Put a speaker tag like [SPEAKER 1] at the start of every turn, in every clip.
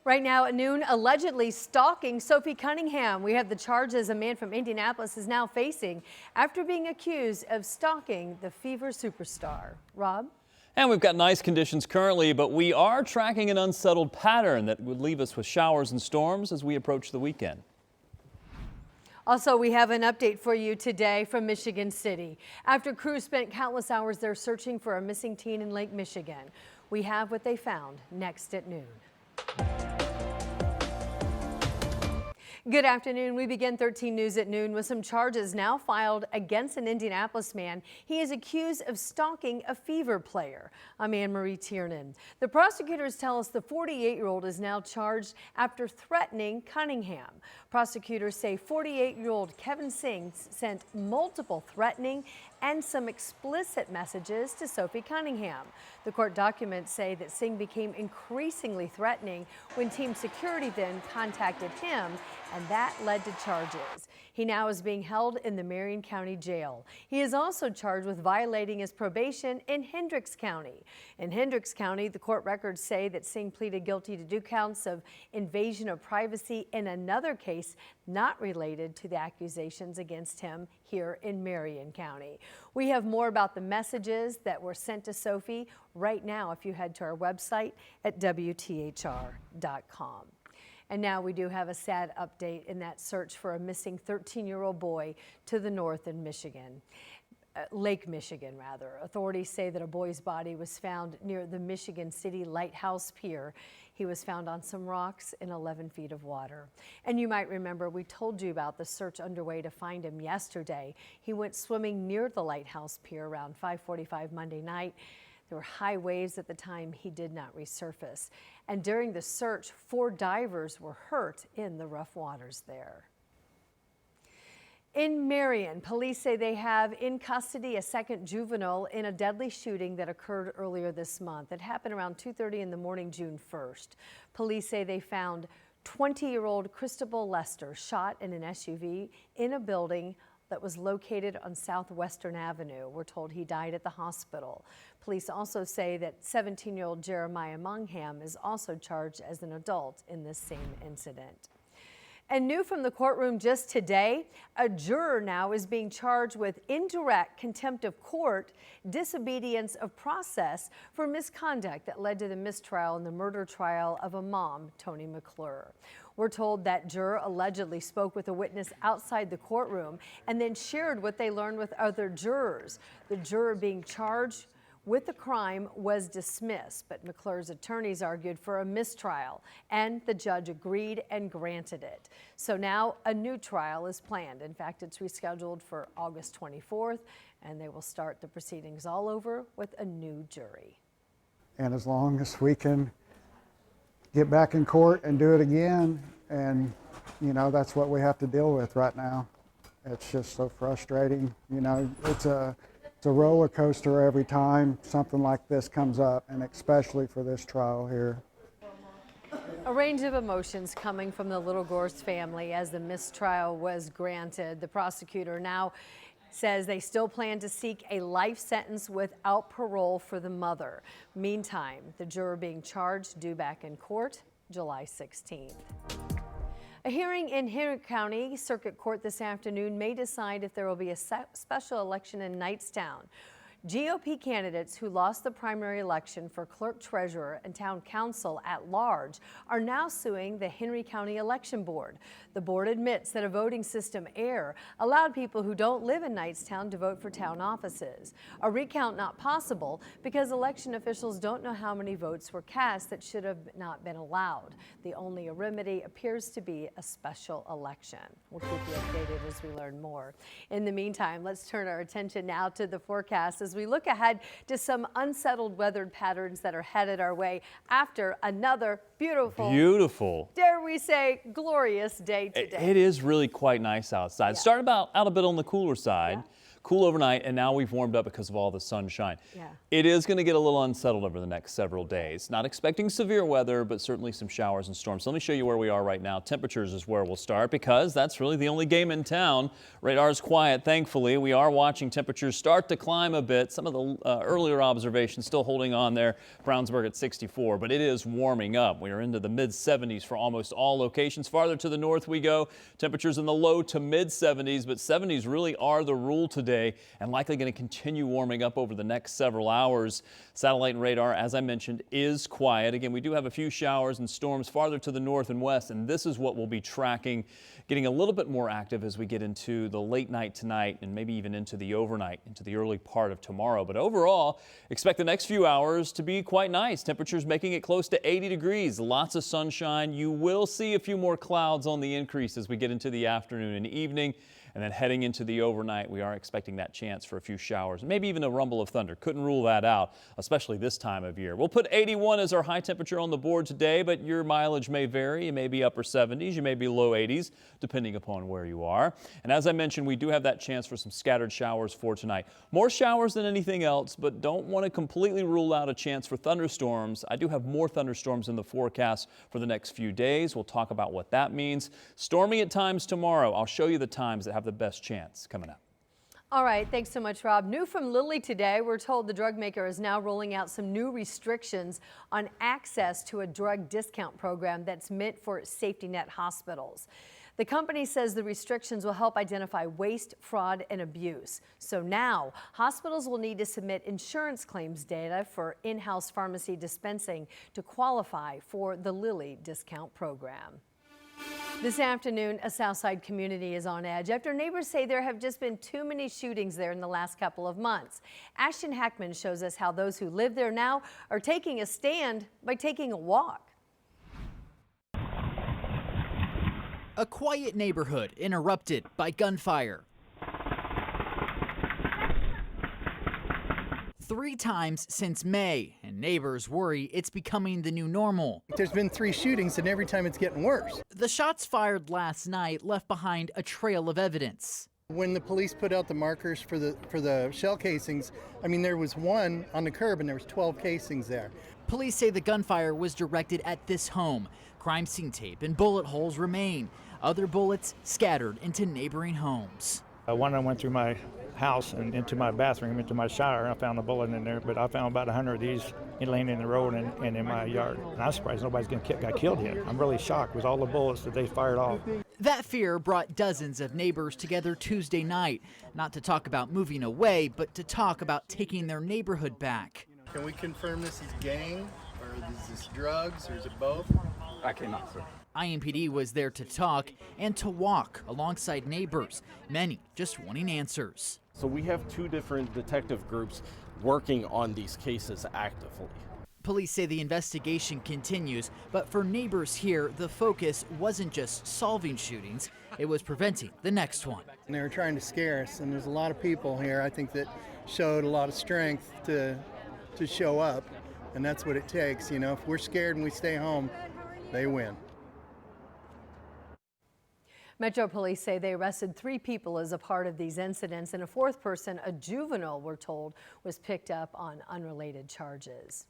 [SPEAKER 1] Right now at noon, allegedly stalking Sophie Cunningham. We have the charges a man from Indianapolis is now facing after being accused of stalking the Fever superstar. Rob?
[SPEAKER 2] And we've got nice conditions currently, but we are tracking an unsettled pattern that would leave us with showers and storms as we approach the weekend.
[SPEAKER 1] Also, we have an update for you today from Michigan City. After crews spent countless hours there searching for a missing teen in Lake Michigan, we have what they found next at noon. Good afternoon. We begin 13 News at noon with some charges now filed against an Indianapolis man. He is accused of stalking a Fever player. I'm Anne-Marie Tiernan. The prosecutors tell us the 48-year-old is now charged after threatening Cunningham. Prosecutors say 48-year-old Kevin Singh sent multiple threatening and some explicit messages to Sophie Cunningham. The court documents say that Singh became increasingly threatening when team security then contacted him, and that led to charges. He now is being held in the Marion County Jail. He is also charged with violating his probation in Hendricks County. In Hendricks County, the court records say that Singh pleaded guilty to 2 counts of invasion of privacy in another case not related to the accusations against him here in Marion County. We have more about the messages that were sent to Sophie right now if you head to our website at WTHR.com. And now we do have a sad update in that search for a missing 13-year-old boy to the north in Michigan. Lake Michigan, rather. Authorities say that a boy's body was found near the Michigan City Lighthouse Pier. He was found on some rocks in 11 feet of water. And you might remember we told you about the search underway to find him yesterday. He went swimming near the Lighthouse Pier around 5:45 Monday night. There were high waves at the time. He did not resurface. And during the search, 4 divers were hurt in the rough waters there. In Marion, police say they have in custody a second juvenile in a deadly shooting that occurred earlier this month. It happened around 2:30 in the morning, June 1st. Police say they found 20-year-old Christabel Lester shot in an SUV in a building that was located on Southwestern Avenue. We're told he died at the hospital. Police also say that 17-year-old Jeremiah Mungham is also charged as an adult in this same incident. And new from the courtroom just today, a juror now is being charged with indirect contempt of court, disobedience of process for misconduct that led to the mistrial in the murder trial of a mom, Toni McClure. We're told that juror allegedly spoke with a witness outside the courtroom and then shared what they learned with other jurors. The juror being charged with the crime was dismissed, but McClure's attorneys argued for a mistrial, and the judge agreed and granted it. So now a new trial is planned. In fact, it's rescheduled for August 24th, and they will start the proceedings all over with a new jury.
[SPEAKER 3] And as long as we can get back in court and do it again, and you know, that's what we have to deal with right now. It's just so frustrating. You know, it's a roller coaster every time something like this comes up, and especially for this trial here.
[SPEAKER 1] A range of emotions coming from the Little Gorst family as the mistrial was granted. The prosecutor now says they still plan to seek a life sentence without parole for the mother. Meantime, the juror being charged due back in court July 16th. A hearing in Henry County Circuit Court this afternoon may decide if there will be a special election in Knightstown. GOP candidates who lost the primary election for clerk treasurer and town council at large are now suing the Henry County Election Board. The board admits that a voting system error allowed people who don't live in Knightstown to vote for town offices. A recount not possible because election officials don't know how many votes were cast that should have not been allowed. The only remedy appears to be a special election. We'll keep you updated as we learn more. In the meantime, let's turn our attention now to the forecast as we look ahead to some unsettled weather patterns that are headed our way after another beautiful, dare we say, glorious day today.
[SPEAKER 2] It is really quite nice outside.
[SPEAKER 1] Yeah.
[SPEAKER 2] Started out a bit on the cooler side.
[SPEAKER 1] Yeah.
[SPEAKER 2] cool overnight, and now we've warmed up because of all the sunshine.
[SPEAKER 1] Yeah.
[SPEAKER 2] It is going to get a little unsettled over the next several days. Not expecting severe weather, but certainly some showers and storms. So let me show you where we are right now. Temperatures is where we'll start because that's really the only game in town. Radar's quiet, thankfully. We are watching temperatures start to climb a bit. Some of the earlier observations still holding on there. Brownsburg at 64, but it is warming up. We are into the mid-70s for almost all locations. Farther to the north we go. Temperatures in the low to mid-70s, but 70s really are the rule today and likely going to continue warming up over the next several hours. Satellite and radar, as I mentioned, is quiet. Again, we do have a few showers and storms farther to the north and west, and this is what we'll be tracking, getting a little bit more active as we get into the late night tonight and maybe even into the overnight, into the early part of tomorrow. But overall, expect the next few hours to be quite nice. Temperatures making it close to 80 degrees, lots of sunshine. You will see a few more clouds on the increase as we get into the afternoon and evening. And then heading into the overnight, we are expecting that chance for a few showers, maybe even a rumble of thunder. Couldn't rule that out, especially this time of year. We'll put 81 as our high temperature on the board today, but your mileage may vary. You may be upper 70s, you may be low 80s, depending upon where you are. And as I mentioned, we do have that chance for some scattered showers for tonight. More showers than anything else, but don't want to completely rule out a chance for thunderstorms. I do have more thunderstorms in the forecast for the next few days. We'll talk about what that means. Stormy at times tomorrow. I'll show you the times that have the best chance coming up.
[SPEAKER 1] All right, thanks so much, Rob. New from Lilly today, we're told the drug maker is now rolling out some new restrictions on access to a drug discount program that's meant for safety net hospitals. The company says the restrictions will help identify waste, fraud, and abuse. So now, hospitals will need to submit insurance claims data for in-house pharmacy dispensing to qualify for the Lilly discount program. This afternoon, a Southside community is on edge after neighbors say there have just been too many shootings there in the last couple of months. Ashton Hackman shows us how those who live there now are taking a stand by taking a walk.
[SPEAKER 4] A quiet neighborhood interrupted by gunfire. 3 times since May, and neighbors worry it's becoming the new normal.
[SPEAKER 5] There's been 3 shootings, and every time it's getting worse.
[SPEAKER 4] The shots fired last night left behind a trail of evidence.
[SPEAKER 5] When the police put out the markers for the shell casings, I mean, there was one on the curb and there was 12 casings there.
[SPEAKER 4] Police say the gunfire was directed at this home. Crime scene tape and bullet holes remain. Other bullets scattered into neighboring homes.
[SPEAKER 6] One went through my house and into my bathroom, into my shower. I found a bullet in there, but I found about 100 of these laying in the road and in my yard. And I'm surprised nobody's got killed here. I'm really shocked with all the bullets that they fired off.
[SPEAKER 4] That fear brought dozens of neighbors together Tuesday night, not to talk about moving away, but to talk about taking their neighborhood back.
[SPEAKER 5] Can we confirm this is gang, or is this drugs, or is it both?
[SPEAKER 7] I cannot, sir.
[SPEAKER 4] IMPD was there to talk and to walk alongside neighbors, many just wanting answers.
[SPEAKER 7] So we have 2 different detective groups working on these cases actively.
[SPEAKER 4] Police say the investigation continues, but for neighbors here, the focus wasn't just solving shootings, it was preventing the next one.
[SPEAKER 5] And they were trying to scare us, and there's a lot of people here, I think, that showed a lot of strength to show up, and that's what it takes. You know, if we're scared and we stay home, they win.
[SPEAKER 1] Metro Police say they arrested 3 people as a part of these incidents, and a 4th person, a juvenile, we're told, was picked up on unrelated charges.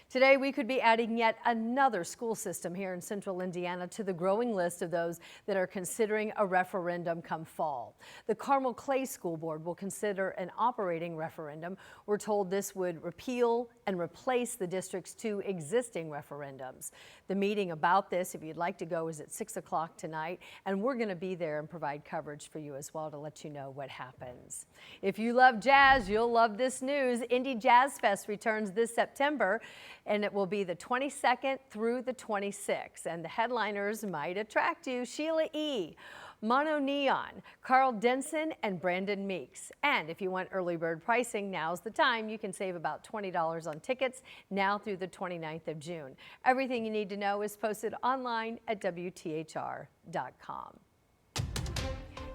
[SPEAKER 1] Today, we could be adding yet another school system here in central Indiana to the growing list of those that are considering a referendum come fall. The Carmel Clay School Board will consider an operating referendum. We're told this would repeal and replace the district's 2 existing referendums. The meeting about this, if you'd like to go, is at 6 o'clock tonight, and we're going to be there and provide coverage for you as well to let you know what happens. If you love jazz, you'll love this news. Indy Jazz Fest returns this September, and it will be the 22nd through the 26th. And the headliners might attract you: Sheila E., Mono Neon, Carl Denson, and Brandon Meeks. And if you want early bird pricing, now's the time. You can save about $20 on tickets now through the 29th of June. Everything you need to know is posted online at WTHR.com.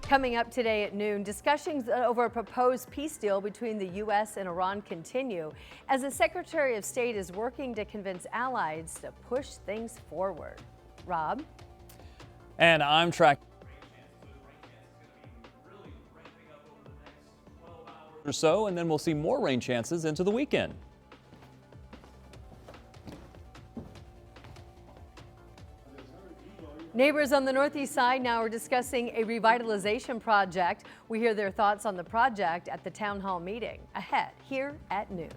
[SPEAKER 1] Coming up today at noon, discussions over a proposed peace deal between the U.S. and Iran continue as the Secretary of State is working to convince allies to push things forward. Rob?
[SPEAKER 2] And I'm tracking or so, and then we'll see more rain chances into the weekend.
[SPEAKER 1] Neighbors on the northeast side now are discussing a revitalization project. We hear their thoughts on the project at the town hall meeting ahead here at noon.